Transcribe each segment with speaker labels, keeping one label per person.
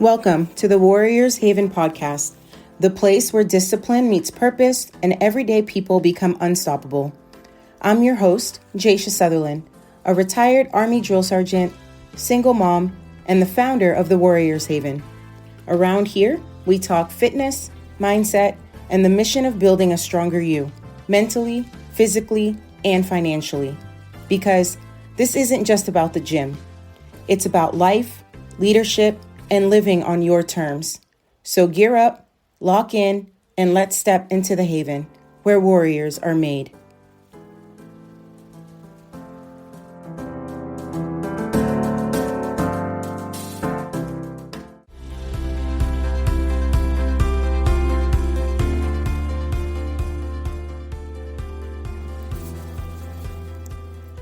Speaker 1: Welcome to the Warriors Haven podcast, the place where discipline meets purpose and everyday people become unstoppable. I'm your host, Jeshia Sutherland, a retired Army drill sergeant, single mom, and the founder of the Warriors Haven. Around here, we talk fitness, mindset, and the mission of building a stronger you, mentally, physically, and financially. Because this isn't just about the gym. It's about life, leadership, and living on your terms. So gear up, lock in, and let's step into the haven where warriors are made.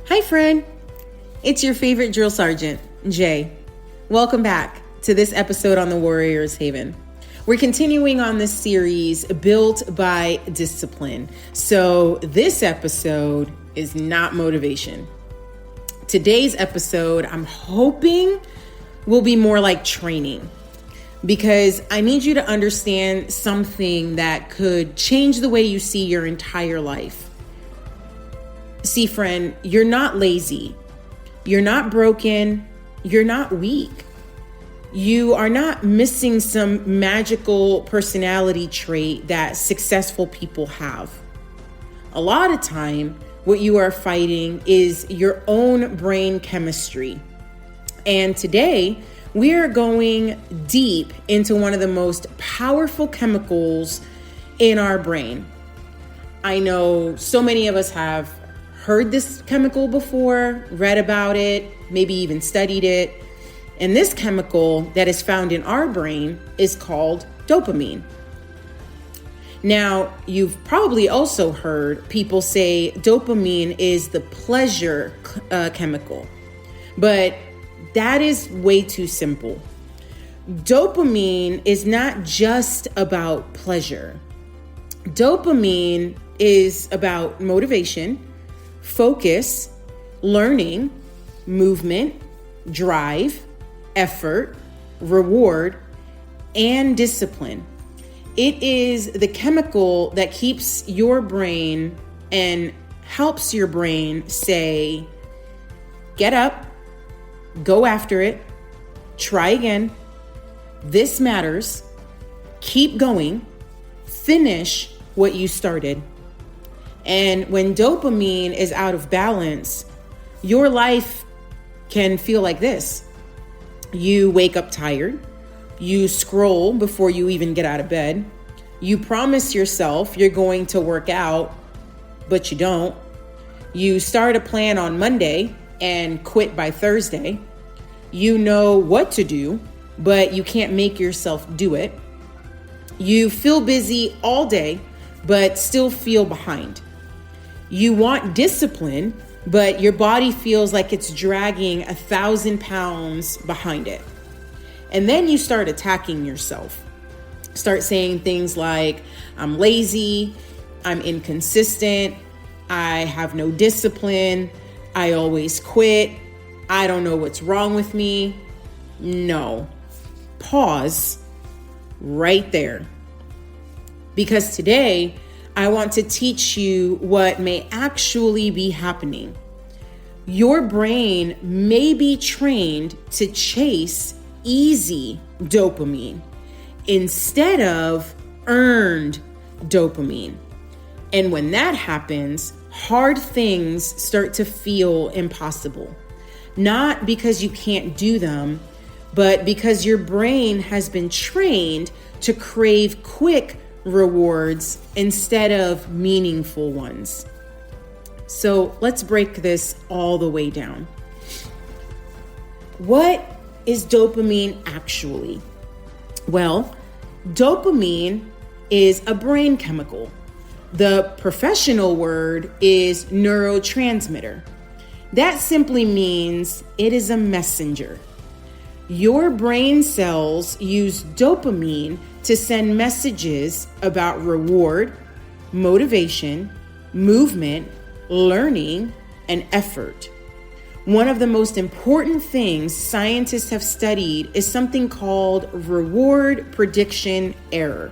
Speaker 1: Hi friend, it's your favorite drill sergeant, Jay. Welcome back to this episode on the Warriors Haven. We're continuing on this series built by discipline. So this episode is not motivation. Today's episode, I'm hoping, will be more like training, because I need you to understand something that could change the way you see your entire life. See, friend, you're not lazy. You're not broken. You're not weak. You are not missing some magical personality trait that successful people have. A lot of time, what you are fighting is your own brain chemistry. And today, we are going deep into one of the most powerful chemicals in our brain. I know so many of us have heard this chemical before, read about it, maybe even studied it. And this chemical that is found in our brain is called dopamine. Now, you've probably also heard people say dopamine is the pleasure chemical, but that is way too simple. Dopamine is not just about pleasure. Dopamine is about motivation, focus, learning, movement, drive, effort, reward, and discipline. It is the chemical that keeps your brain and helps your brain say, get up, go after it, try again, this matters, keep going, finish what you started. And when dopamine is out of balance, your life can feel like this. You wake up tired. You scroll before you even get out of bed. You promise yourself you're going to work out, but you don't. You start a plan on Monday and quit by Thursday. You know what to do, but you can't make yourself do it. You feel busy all day, but still feel behind. You want discipline, but your body feels like it's dragging 1,000 pounds behind it. And then you start attacking yourself. Start saying things like, I'm lazy, I'm inconsistent, I have no discipline, I always quit, I don't know what's wrong with me. No. Pause right there. Because today, I want to teach you what may actually be happening. Your brain may be trained to chase easy dopamine instead of earned dopamine. And when that happens, hard things start to feel impossible. Not because you can't do them, but because your brain has been trained to crave quick rewards instead of meaningful ones. So let's break this all the way down. What is dopamine actually? Well, dopamine is a brain chemical. The professional word is neurotransmitter. That simply means it is a messenger. Your brain cells use dopamine to send messages about reward, motivation, movement, learning, and effort. One of the most important things scientists have studied is something called reward prediction error.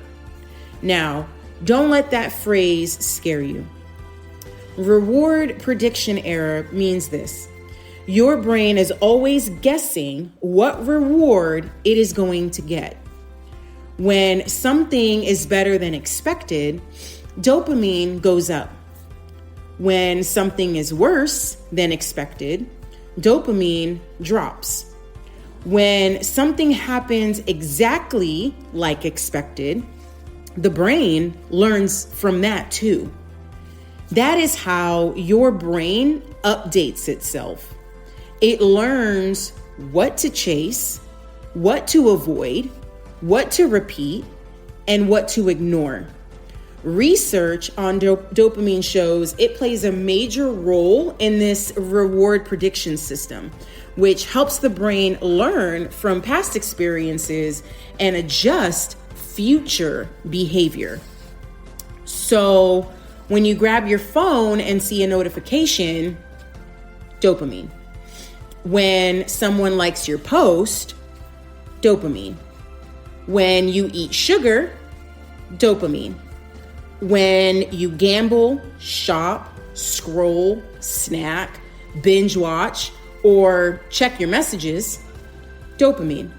Speaker 1: Now, don't let that phrase scare you. Reward prediction error means this. Your brain is always guessing what reward it is going to get. When something is better than expected, dopamine goes up. When something is worse than expected, dopamine drops. When something happens exactly like expected, the brain learns from that too. That is how your brain updates itself. It learns what to chase, what to avoid, what to repeat, and what to ignore. Research on dopamine shows it plays a major role in this reward prediction system, which helps the brain learn from past experiences and adjust future behavior. So when you grab your phone and see a notification, dopamine. When someone likes your post, dopamine. When you eat sugar, dopamine. When you gamble, shop, scroll, snack, binge watch, or check your messages, dopamine.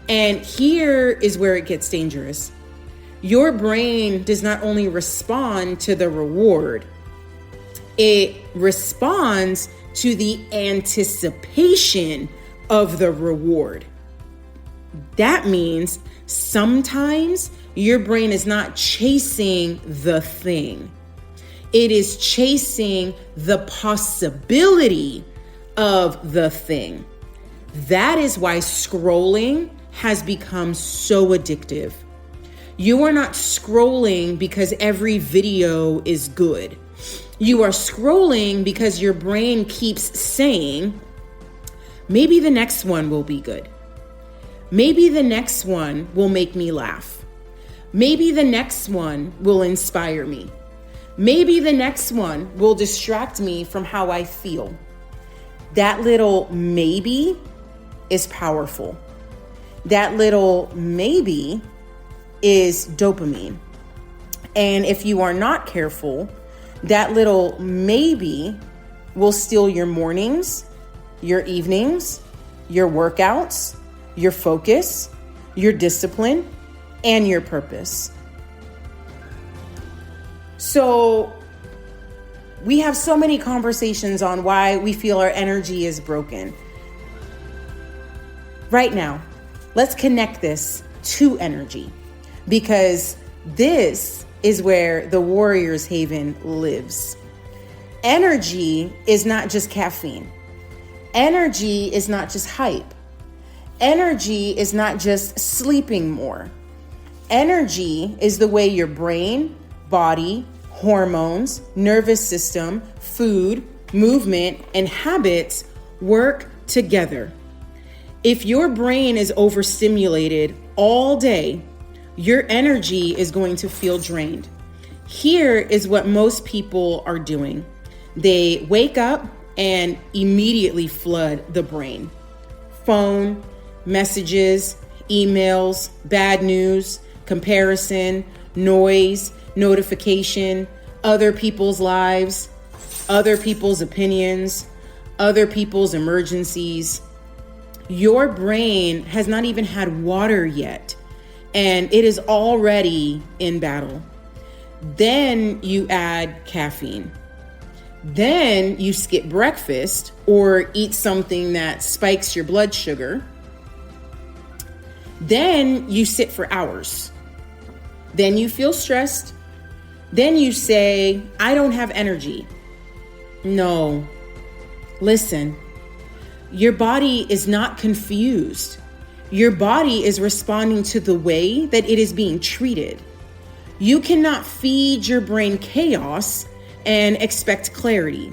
Speaker 1: And here is where it gets dangerous. Your brain does not only respond to the reward, it responds to the anticipation of the reward. That means sometimes your brain is not chasing the thing. It is chasing the possibility of the thing. That is why scrolling has become so addictive. You are not scrolling because every video is good. You are scrolling because your brain keeps saying, maybe the next one will be good. Maybe the next one will make me laugh. Maybe the next one will inspire me. Maybe the next one will distract me from how I feel. That little maybe is powerful. That little maybe is dopamine. And if you are not careful, that little maybe will steal your mornings, your evenings, your workouts, your focus, your discipline, and your purpose. So we have so many conversations on why we feel our energy is broken. Right now, let's connect this to energy, because this is where the warrior's haven lives. Energy is not just caffeine. Energy is not just hype. Energy is not just sleeping more. Energy is the way your brain, body, hormones, nervous system, food, movement, and habits work together. If your brain is overstimulated all day, your energy is going to feel drained. Here is what most people are doing. They wake up and immediately flood the brain. Phone, messages, emails, bad news, comparison, noise, notification, other people's lives, other people's opinions, other people's emergencies. Your brain has not even had water yet, and it is already in battle. Then you add caffeine. Then you skip breakfast or eat something that spikes your blood sugar. Then you sit for hours. Then you feel stressed. Then you say, I don't have energy. No. Listen, your body is not confused. Your body is responding to the way that it is being treated. You cannot feed your brain chaos and expect clarity.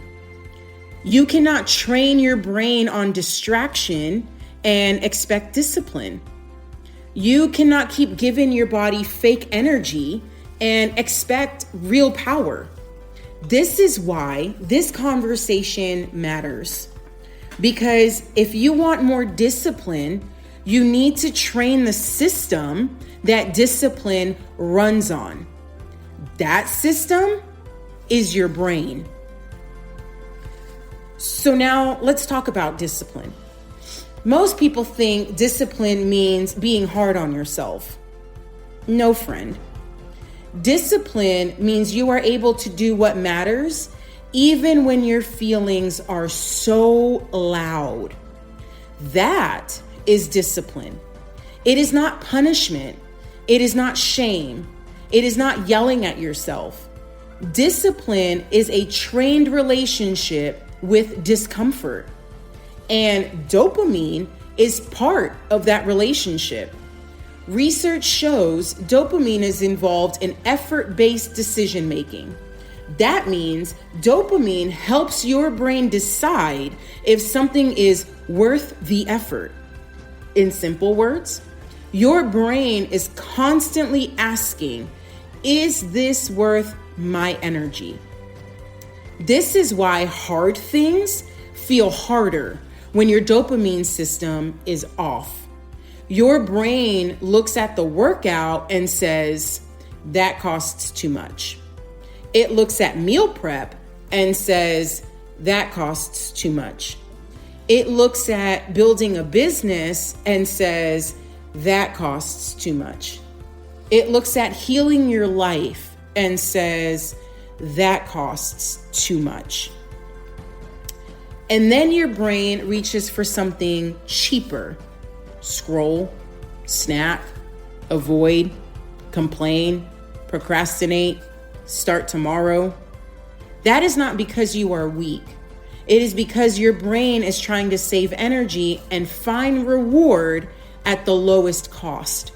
Speaker 1: You cannot train your brain on distraction and expect discipline. You cannot keep giving your body fake energy and expect real power. This is why this conversation matters. Because if you want more discipline, you need to train the system that discipline runs on. That system is your brain. So now let's talk about discipline. Most people think discipline means being hard on yourself. No, friend. Discipline means you are able to do what matters even when your feelings are so loud. That is discipline. It is not punishment. It is not shame. It is not yelling at yourself. Discipline is a trained relationship with discomfort. And dopamine is part of that relationship. Research shows dopamine is involved in effort-based decision making. That means dopamine helps your brain decide if something is worth the effort. In simple words, your brain is constantly asking, is this worth my energy? This is why hard things feel harder when your dopamine system is off. Your brain looks at the workout and says, that costs too much. It looks at meal prep and says, that costs too much. It looks at building a business and says, that costs too much. It looks at healing your life and says, that costs too much. And then your brain reaches for something cheaper. Scroll, snack, avoid, complain, procrastinate, start tomorrow. That is not because you are weak. It is because your brain is trying to save energy and find reward at the lowest cost.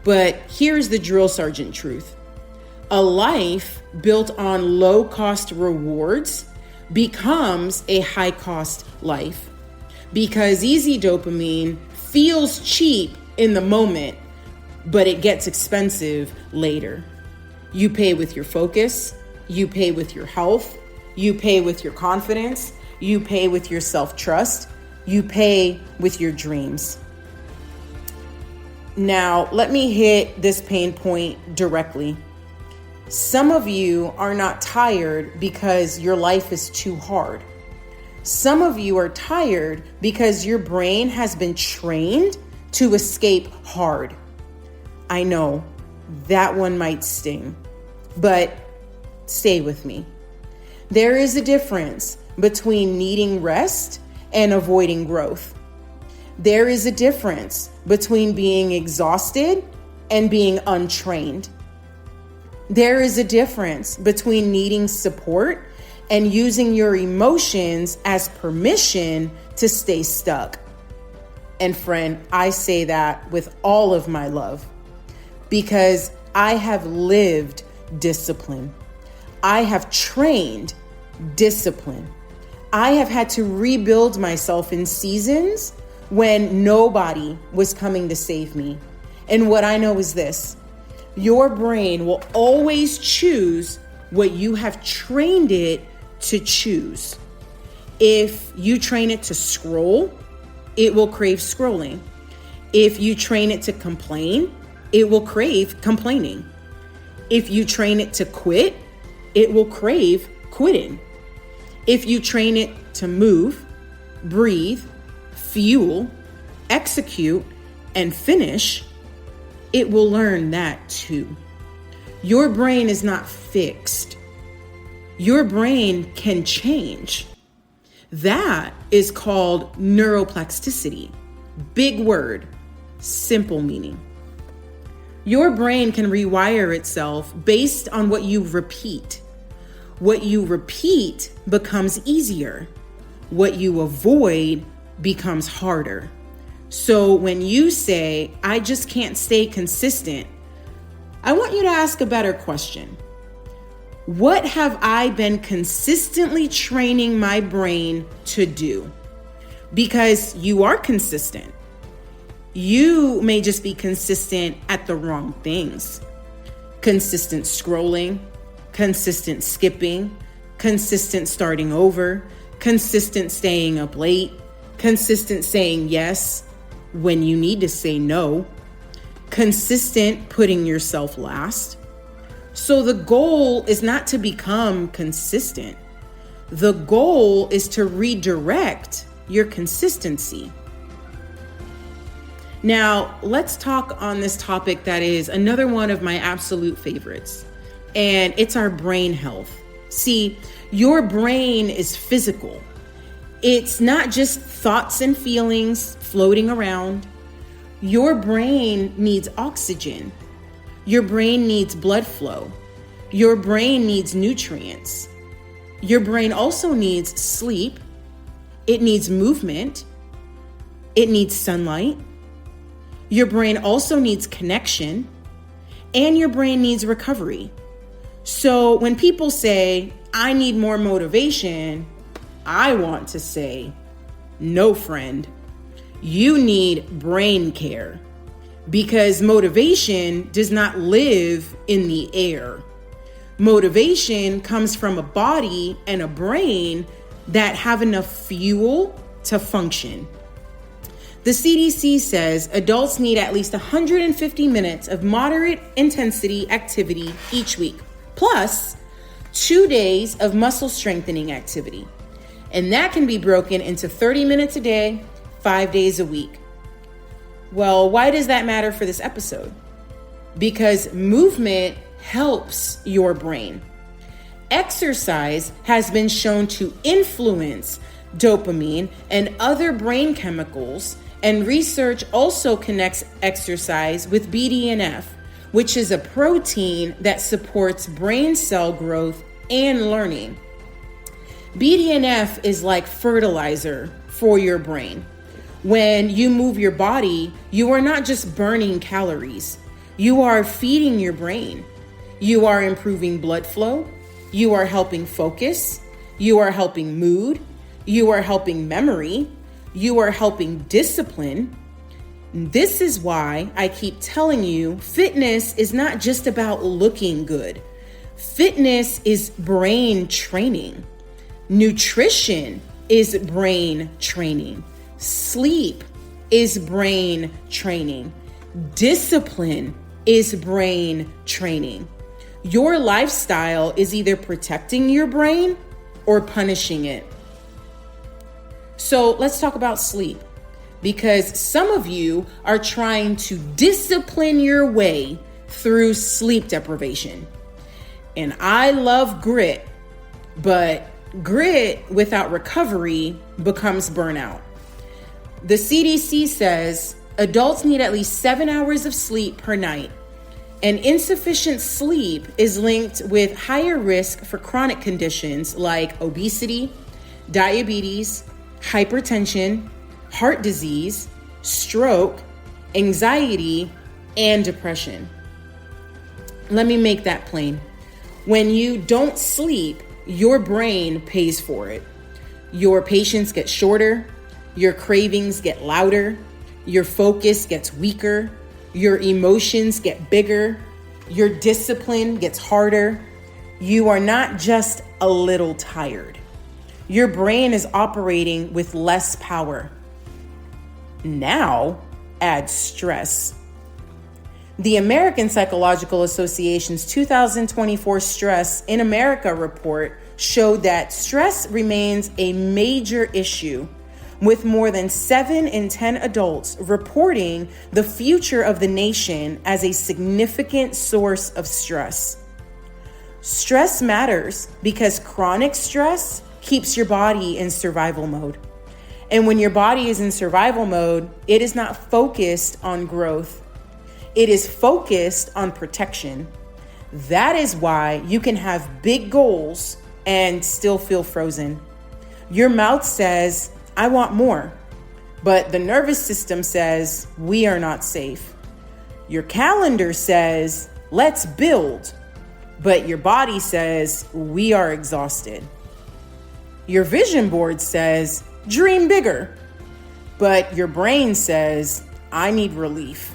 Speaker 1: But here's the drill sergeant truth. A life built on low-cost rewards becomes a high-cost life because easy dopamine feels cheap in the moment, but it gets expensive later. You pay with your focus, you pay with your health, you pay with your confidence, you pay with your self-trust, you pay with your dreams. Now, let me hit this pain point directly. Some of you are not tired because your life is too hard. Some of you are tired because your brain has been trained to escape hard. I know that one might sting, but stay with me. There is a difference between needing rest and avoiding growth. There is a difference between being exhausted and being untrained. There is a difference between needing support and using your emotions as permission to stay stuck. And friend, I say that with all of my love because I have lived discipline. I have trained discipline. I have had to rebuild myself in seasons when nobody was coming to save me. And what I know is this: your brain will always choose what you have trained it to choose. If you train it to scroll, it will crave scrolling. If you train it to complain, it will crave complaining. If you train it to quit, it will crave quitting. If you train it to move, breathe, fuel, execute, and finish, it will learn that too. Your brain is not fixed. Your brain can change. That is called neuroplasticity. Big word, simple meaning. Your brain can rewire itself based on what you repeat. What you repeat becomes easier. What you avoid becomes harder. So when you say, I just can't stay consistent, I want you to ask a better question. What have I been consistently training my brain to do? Because you are consistent. You may just be consistent at the wrong things. Consistent scrolling, consistent skipping, consistent starting over, consistent staying up late, consistent saying yes when you need to say no, consistent putting yourself last. So the goal is not to become consistent. The goal is to redirect your consistency. Now, let's talk on this topic that is another one of my absolute favorites, and it's our brain health. See, your brain is physical. It's not just thoughts and feelings floating around. Your brain needs oxygen. Your brain needs blood flow. Your brain needs nutrients. Your brain also needs sleep. It needs movement. It needs sunlight. Your brain also needs connection, and your brain needs recovery. So when people say, I need more motivation, I want to say, no, friend, you need brain care, because motivation does not live in the air. Motivation comes from a body and a brain that have enough fuel to function. The CDC says adults need at least 150 minutes of moderate intensity activity each week, plus 2 days of muscle strengthening activity. And that can be broken into 30 minutes a day, 5 days a week. Well, why does that matter for this episode? Because movement helps your brain. Exercise has been shown to influence dopamine and other brain chemicals, and research also connects exercise with BDNF, which is a protein that supports brain cell growth and learning. BDNF is like fertilizer for your brain. When you move your body, you are not just burning calories. You are feeding your brain. You are improving blood flow. You are helping focus. You are helping mood. You are helping memory. You are helping discipline. This is why I keep telling you, fitness is not just about looking good. Fitness is brain training. Nutrition is brain training. Sleep is brain training. Discipline is brain training. Your lifestyle is either protecting your brain or punishing it. So let's talk about sleep, because some of you are trying to discipline your way through sleep deprivation. And I love grit, but grit without recovery becomes burnout. The CDC says adults need at least 7 hours of sleep per night, and insufficient sleep is linked with higher risk for chronic conditions like obesity, diabetes, hypertension, heart disease, stroke, anxiety, and depression. Let me make that plain. When you don't sleep, your brain pays for it. Your patience gets shorter, your cravings get louder, your focus gets weaker, your emotions get bigger, your discipline gets harder. You are not just a little tired. Your brain is operating with less power. Now, add stress. The American Psychological Association's 2024 Stress in America report showed that stress remains a major issue, with more than 7 in 10 adults reporting the future of the nation as a significant source of stress. Stress matters because chronic stress keeps your body in survival mode. And when your body is in survival mode, it is not focused on growth. It is focused on protection. That is why you can have big goals and still feel frozen. Your mouth says, I want more, but the nervous system says, we are not safe. Your calendar says, let's build, but your body says, we are exhausted. Your vision board says, dream bigger, but your brain says, I need relief.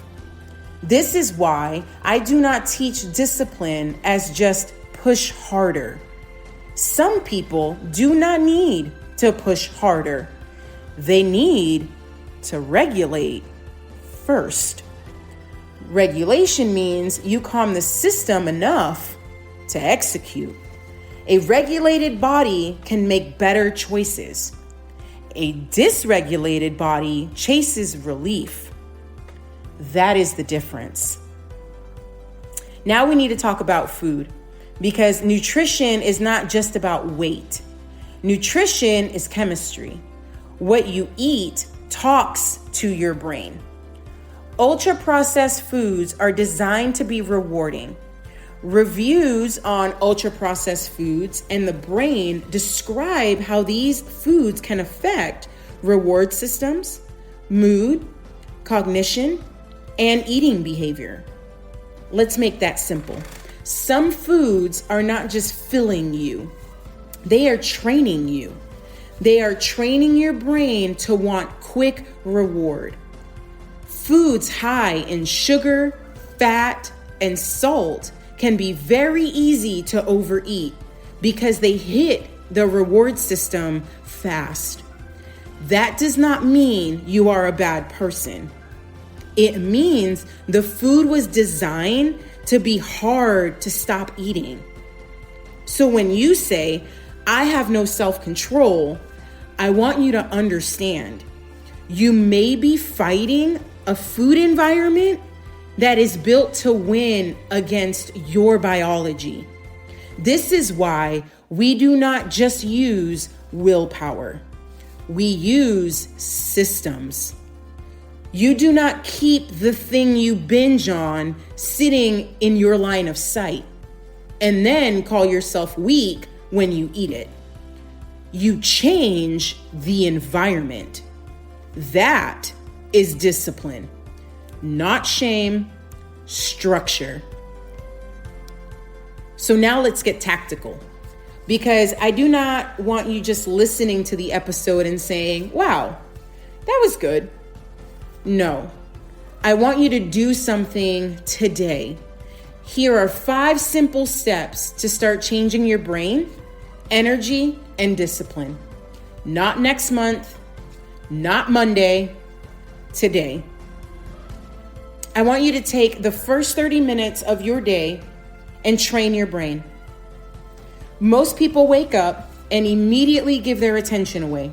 Speaker 1: This is why I do not teach discipline as just push harder. Some people do not need to push harder. They need to regulate first. Regulation means you calm the system enough to execute. A regulated body can make better choices. A dysregulated body chases relief. That is the difference. Now we need to talk about food, because nutrition is not just about weight. Nutrition is chemistry. What you eat talks to your brain. Ultra-processed foods are designed to be rewarding. Reviews on ultra-processed foods and the brain describe how these foods can affect reward systems, mood, cognition, and eating behavior. Let's make that simple. Some foods are not just filling you, they are training you. They are training your brain to want quick reward. Foods high in sugar, fat, and salt can be very easy to overeat because they hit the reward system fast. That does not mean you are a bad person. It means the food was designed to be hard to stop eating. So when you say, I have no self-control, I want you to understand, you may be fighting a food environment that is built to win against your biology. This is why we do not just use willpower. We use systems. You do not keep the thing you binge on sitting in your line of sight and then call yourself weak when you eat it. You change the environment. That is discipline, not shame, structure. So now let's get tactical, because I do not want you just listening to the episode and saying, wow, that was good. No, I want you to do something today. Here are 5 simple steps to start changing your brain, energy, and discipline. Not next month, not Monday, today. I want you to take the first 30 minutes of your day and train your brain. Most people wake up and immediately give their attention away.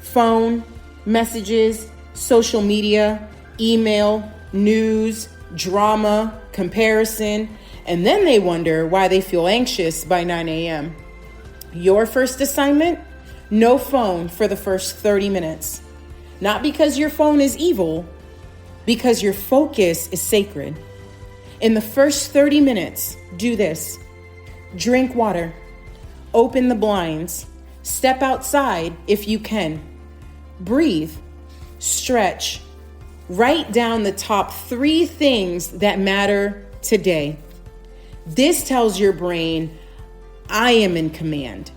Speaker 1: Phone, messages, social media, email, news, drama, comparison, and then they wonder why they feel anxious by 9 a.m. Your first assignment? No phone for the first 30 minutes. Not because your phone is evil, because your focus is sacred. In the first 30 minutes, do this. Drink water. Open the blinds. Step outside if you can. Breathe. Stretch. Write down the top 3 things that matter today. This tells your brain, I am in command.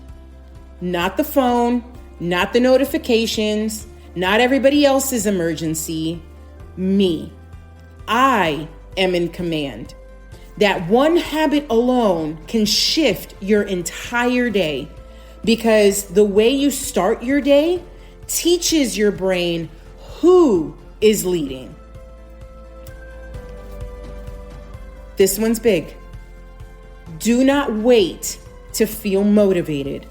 Speaker 1: Not the phone, not the notifications, not everybody else's emergency. Me. I am in command. That one habit alone can shift your entire day, because the way you start your day teaches your brain who is leading. This one's big. Do not wait to feel motivated.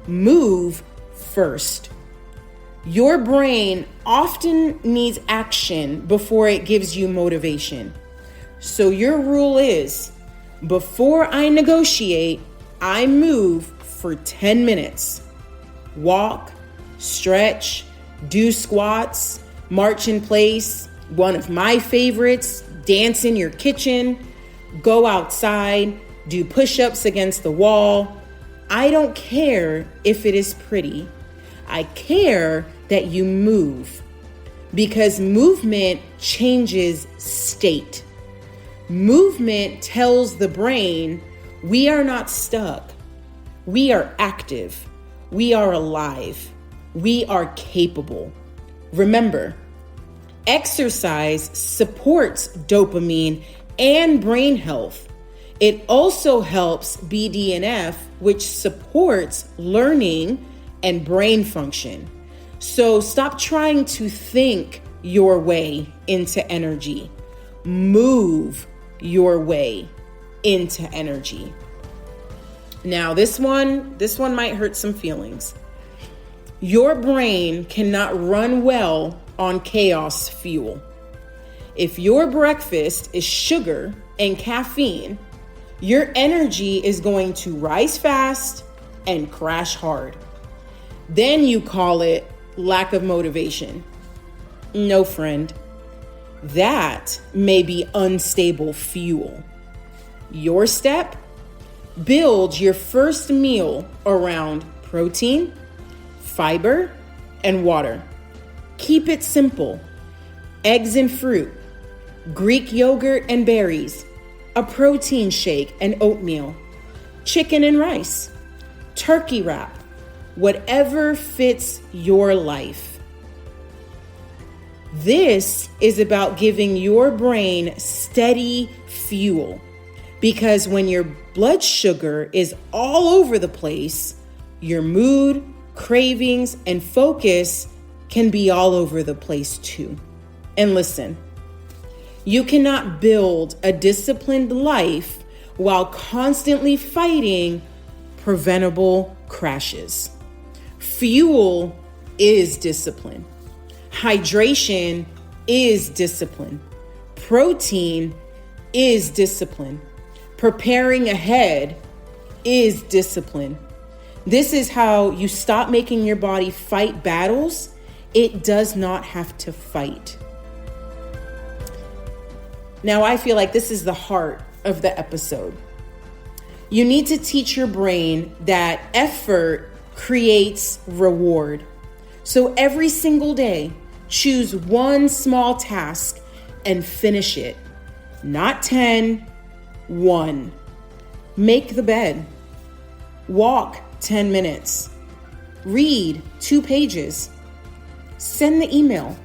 Speaker 1: Move first. Your brain often needs action before it gives you motivation. So your rule is, before I negotiate, I move for 10 minutes. Walk, stretch, do squats, march in place. One of my favorites, dance in your kitchen, go outside, do push-ups against the wall. I don't care if it is pretty. I care that you move, because movement changes state. Movement tells the brain we are not stuck. We are active. We are alive. We are capable. Remember, exercise supports dopamine and brain health. It also helps BDNF, which supports learning and brain function. So stop trying to think your way into energy. Move your way into energy. Now, this one might hurt some feelings. Your brain cannot run well on chaos fuel. If your breakfast is sugar and caffeine, your energy is going to rise fast and crash hard. Then you call it lack of motivation. No, friend. That may be unstable fuel. Your step? Build your first meal around protein, fiber, and water. Keep it simple. Eggs and fruit, Greek yogurt and berries, a protein shake and oatmeal, chicken and rice, turkey wrap, whatever fits your life. This is about giving your brain steady fuel, because when your blood sugar is all over the place, your mood, cravings, and focus can be all over the place too. And listen, you cannot build a disciplined life while constantly fighting preventable crashes. Fuel is discipline. Hydration is discipline. Protein is discipline. Preparing ahead is discipline. This is how you stop making your body fight battles it does not have to fight. Now, I feel like this is the heart of the episode. You need to teach your brain that effort creates reward. So every single day, choose one small task and finish it. Not 10, 1. Make the bed. Walk 10 minutes. Read 2 pages. Send the email.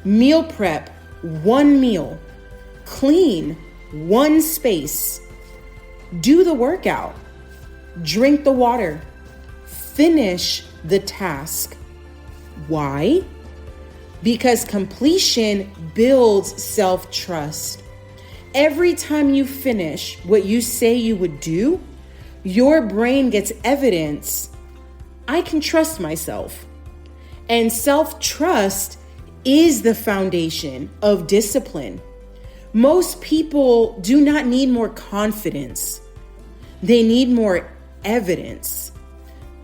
Speaker 1: Meal prep 1 meal. Clean 1 space. Do the workout. Drink the water. Finish the task. Why? Because completion builds self-trust. Every time you finish what you say you would do, your brain gets evidence. I can trust myself. And self-trust is the foundation of discipline. Most people do not need more confidence. They need more evidence.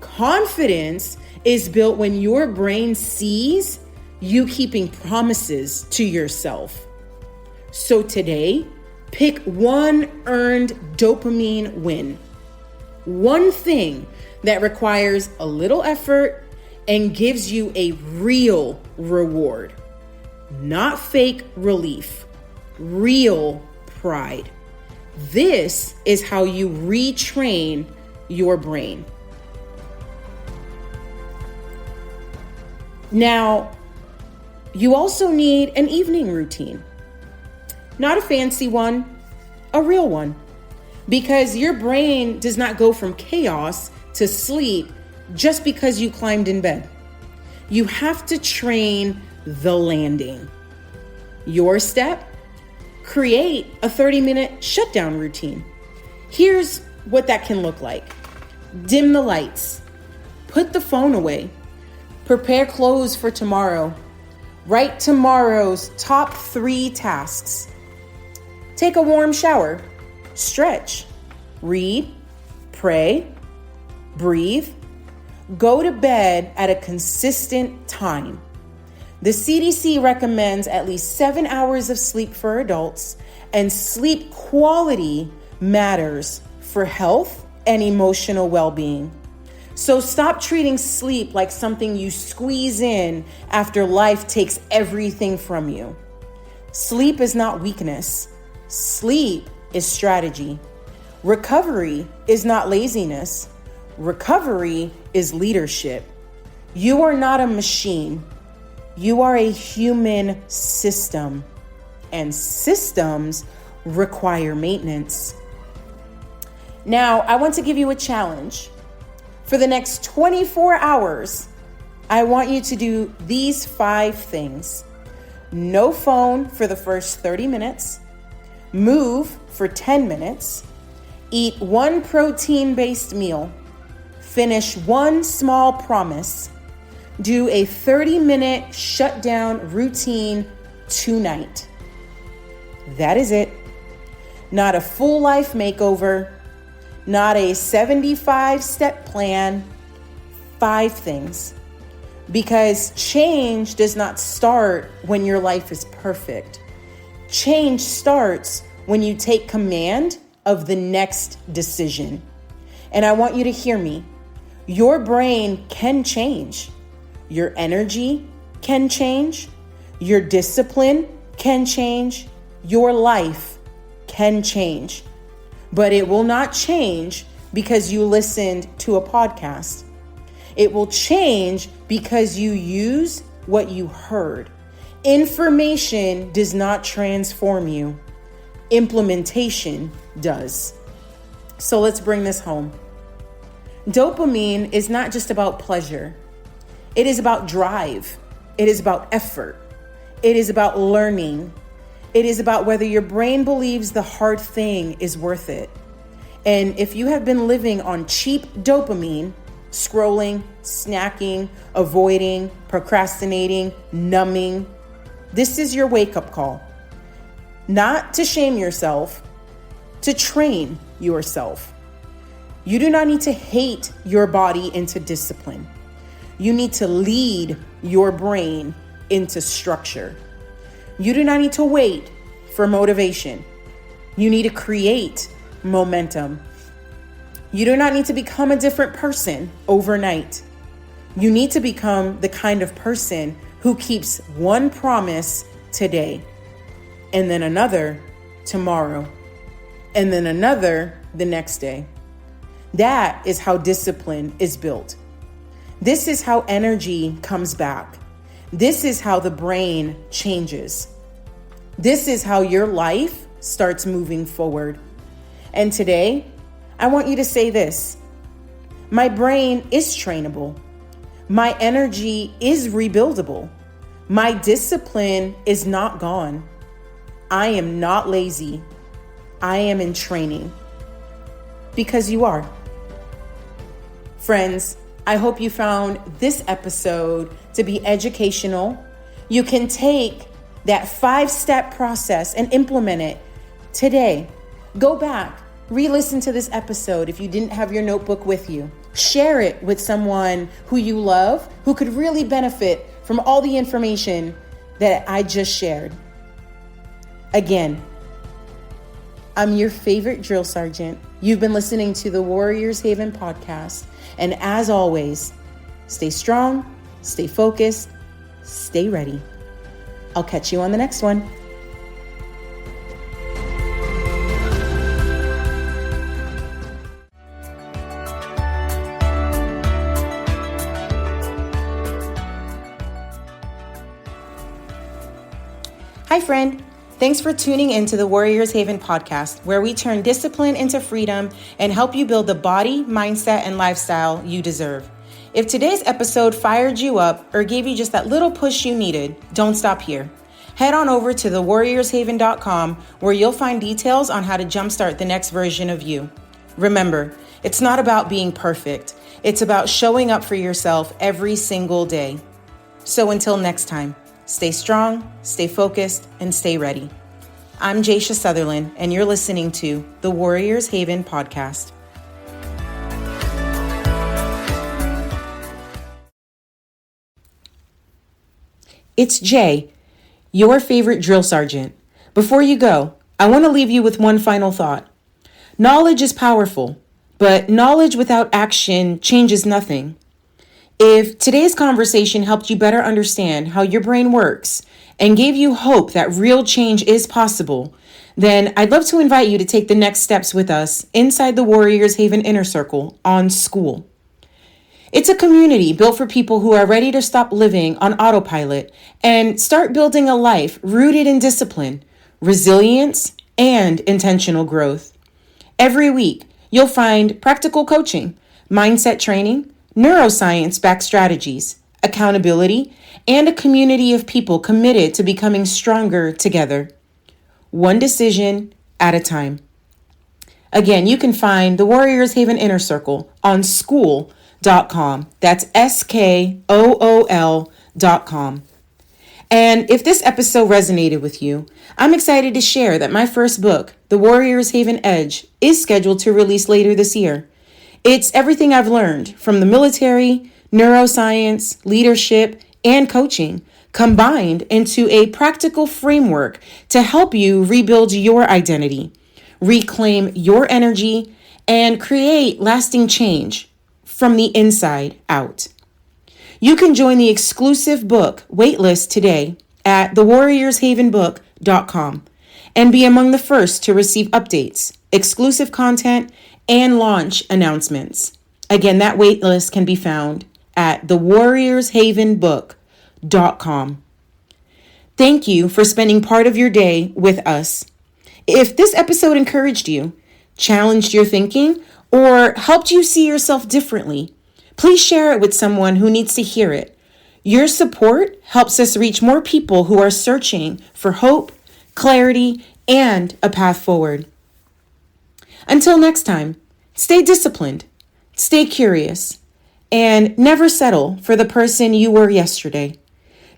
Speaker 1: Confidence is built when your brain sees you keeping promises to yourself. So today, pick one earned dopamine win. One thing that requires a little effort and gives you a real reward. Not fake relief. Real pride. This is how you retrain your brain. Now, you also need an evening routine. Not a fancy one, a real one. Because your brain does not go from chaos to sleep just because you climbed in bed. You have to train the landing. Your step? Create a 30-minute shutdown routine. Here's what that can look like. Dim the lights. Put the phone away. Prepare clothes for tomorrow. Write tomorrow's top 3 tasks. Take a warm shower. Stretch. Read. Pray. Breathe. Go to bed at a consistent time. The CDC recommends at least 7 hours of sleep for adults, and sleep quality matters for health and emotional well-being. So stop treating sleep like something you squeeze in after life takes everything from you. Sleep is not weakness. Sleep is strategy. Recovery is not laziness. Recovery is leadership. You are not a machine. You are a human system, and systems require maintenance. Now, I want to give you a challenge. For the next 24 hours, I want you to do these 5 things. No phone for the first 30 minutes. Move for 10 minutes. Eat 1 protein-based meal. Finish 1 small promise. Do a 30-minute shutdown routine tonight. That is it. Not a full life makeover. Not a 75-step plan. 5 things. Because change does not start when your life is perfect. Change starts when you take command of the next decision. And I want you to hear me. Your brain can change. Your energy can change. Your discipline can change. Your life can change. But it will not change because you listened to a podcast. It will change because you use what you heard. Information does not transform you. Implementation does. So let's bring this home. Dopamine is not just about pleasure. It is about drive. It is about effort. It is about learning. It is about whether your brain believes the hard thing is worth it. And if you have been living on cheap dopamine, scrolling, snacking, avoiding, procrastinating, numbing, this is your wake-up call. Not to shame yourself, to train yourself. You do not need to hate your body into discipline. You need to lead your brain into structure. You do not need to wait for motivation. You need to create momentum. You do not need to become a different person overnight. You need to become the kind of person who keeps 1 promise today, and then another tomorrow, and then another the next day. That is how discipline is built. This is how energy comes back. This is how the brain changes. This is how your life starts moving forward. And today, I want you to say this. My brain is trainable. My energy is rebuildable. My discipline is not gone. I am not lazy. I am in training. Because you are. Friends, I hope you found this episode to be educational. You can take that 5-step process and implement it today. Go back, re-listen to this episode if you didn't have your notebook with you. Share it with someone who you love, who could really benefit from all the information that I just shared. Again, I'm your favorite drill sergeant. You've been listening to the Warriors Haven podcast. And as always, stay strong, stay focused, stay ready. I'll catch you on the next one. Hi, friend. Thanks for tuning into the Warriors Haven podcast, where we turn discipline into freedom and help you build the body, mindset, and lifestyle you deserve. If today's episode fired you up or gave you just that little push you needed, don't stop here. Head on over to thewarriorshaven.com, where you'll find details on how to jumpstart the next version of you. Remember, it's not about being perfect. It's about showing up for yourself every single day. So until next time, stay strong, stay focused, and stay ready. I'm Jeshia Sutherland, and you're listening to the Warriors Haven podcast. It's Jay, your favorite drill sergeant. Before you go, I want to leave you with one final thought. Knowledge is powerful, but knowledge without action changes nothing. If today's conversation helped you better understand how your brain works and gave you hope that real change is possible, then I'd love to invite you to take the next steps with us inside the Warriors Haven Inner Circle on School. It's a community built for people who are ready to stop living on autopilot and start building a life rooted in discipline, resilience, and intentional growth. Every week, you'll find practical coaching, mindset training, neuroscience-backed strategies, accountability, and a community of people committed to becoming stronger together, one decision at a time. Again, you can find the Warriors Haven Inner Circle on school.com. That's SKOOL.com. And if this episode resonated with you, I'm excited to share that my first book, The Warriors Haven Edge, is scheduled to release later this year. It's everything I've learned from the military, neuroscience, leadership, and coaching, combined into a practical framework to help you rebuild your identity, reclaim your energy, and create lasting change from the inside out. You can join the exclusive book waitlist today at thewarriorshavenbook.com and be among the first to receive updates, exclusive content, and launch announcements. Again, that waitlist can be found at thewarriorshavenbook.com. Thank you for spending part of your day with us. If this episode encouraged you, challenged your thinking, or helped you see yourself differently, please share it with someone who needs to hear it. Your support helps us reach more people who are searching for hope, clarity, and a path forward. Until next time, stay disciplined, stay curious, and never settle for the person you were yesterday.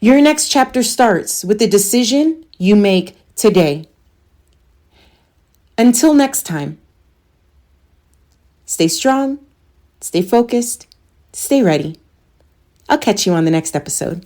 Speaker 1: Your next chapter starts with the decision you make today. Until next time, stay strong, stay focused, stay ready. I'll catch you on the next episode.